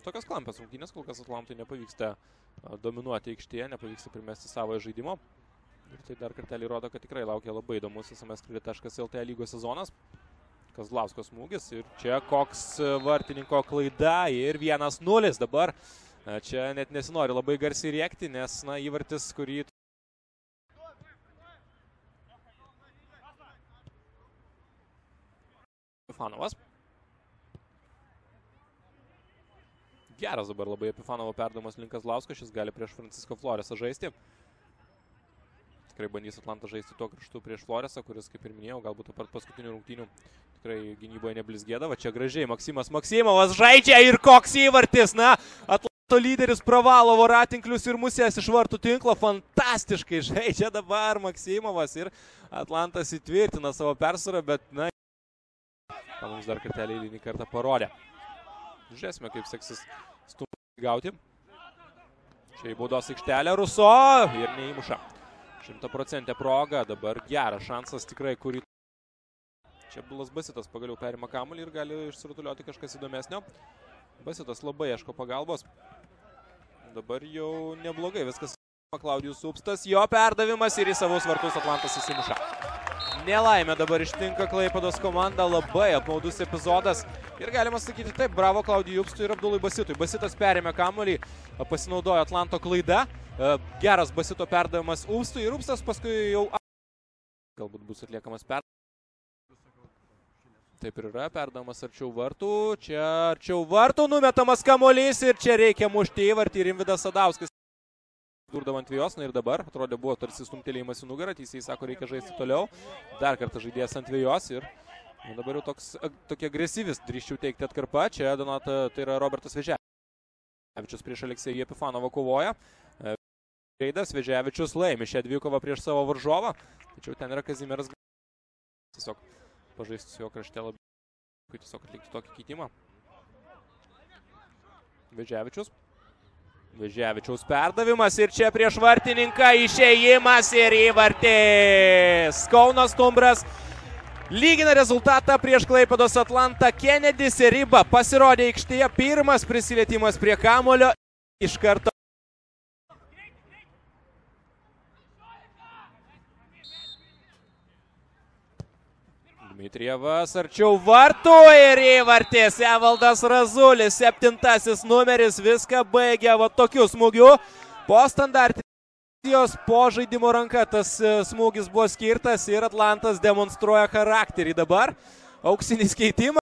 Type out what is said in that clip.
tokios klampės rungtynės, kol kas Atlantui nepavyksta dominuoti aikštėje, nepavyksta primesti savo žaidimo. Ir tai dar kartelį rodo, kad tikrai laukia labai įdomus SMS.lt lygos sezonas. Kazlausko smūgis ir čia koks vartininko klaida ir 1-0 dabar. Čia net nesinori labai garsiai rėkti, nes įvartis, kurį... Epifanovas. Geras dabar labai Epifanovo perdavimas link Kazlausko, šis gali prieš Francisco Floresą žaisti. Tikrai bandys Atlantą žaisti tuo kraštu prieš Floresą, kuris, kaip ir minėjau, galbūt apart paskutinių rungtynių tikrai gynyboje neblizgėdavo. Čia gražiai Maksimas Maksimovas žaidžia ir koks įvartis. Atlanto lyderis pravalo voratinklius ir musės iš vartų tinklo. Fantastiškai žaidžia dabar Maksimovas ir Atlantas įtvirtina savo persvarą, bet mums dar kartelį eilinį kartą parodė. Žiūrėsime, kaip seksis stumti gauti. Čia į baudos aikštelę Ruso ir neįmuša. 100% proga, dabar geras šansas tikrai, kurį... Čia Bulas Basitas pagaliau perima kamuolį ir gali išsirutuliuoti kažkas įdomesnio. Basitas labai ieško pagalbos. Dabar jau neblogai viskas. Klaudijus Upstas, jo perdavimas ir į savus vartus Atlantas įsimuša. Nelaimė dabar ištinka Klaipėdos komanda, labai apmaudus epizodas. Ir galima sakyti taip, bravo Klaudijui Upstui ir Abdulai Basitui. Basitas perėmė kamuolį, pasinaudojo Atlanto klaida. Geras Basito perdavimas Upstui ir Upstas paskui jau... Galbūt bus atliekamas perdavimas. Taip ir yra, perdavimas arčiau vartų. Čia arčiau vartų numetamas kamuolys ir čia reikia mušti įvartį ir Rimvydas Sadauskas. Durdavo ant vėjos, ir dabar, atrodė, buvo tarsi stumtelėjimas į nugarą, teisėjai sako, reikia žaisti toliau. Dar kartą žaidėjas ant vėjos ir dabar jau tokia agresyvis, drįsčiau teikti atkarpa. Čia Donata, tai yra Robertas Veževičius prieš Aleksejų Epifanovą kovoja. Veževičius laimi šią dvikovą prieš savo varžovą, tačiau ten yra Kazimieras. Tiesiog pažaisti su jo krašte labiau, tiesiog atlikti tokį keitimą. Veževičiaus perdavimas ir čia prieš vartininką išėjimas ir įvartis. Kauno Stumbras lygina rezultatą prieš Klaipėdos Atlantą. Kenedis ir Riba pasirodė aikštėje. Pirmas prisilietimas prie kamuolio. Iš karto. Dmitrijevas arčiau vartų ir įvartis. Evaldas Razulis, 7 numeris, viską baigia tokiu smūgiu. Po standartijos, po žaidimo ranka tas smūgis buvo skirtas ir Atlantas demonstruoja charakterį dabar. Auksinis keitimas.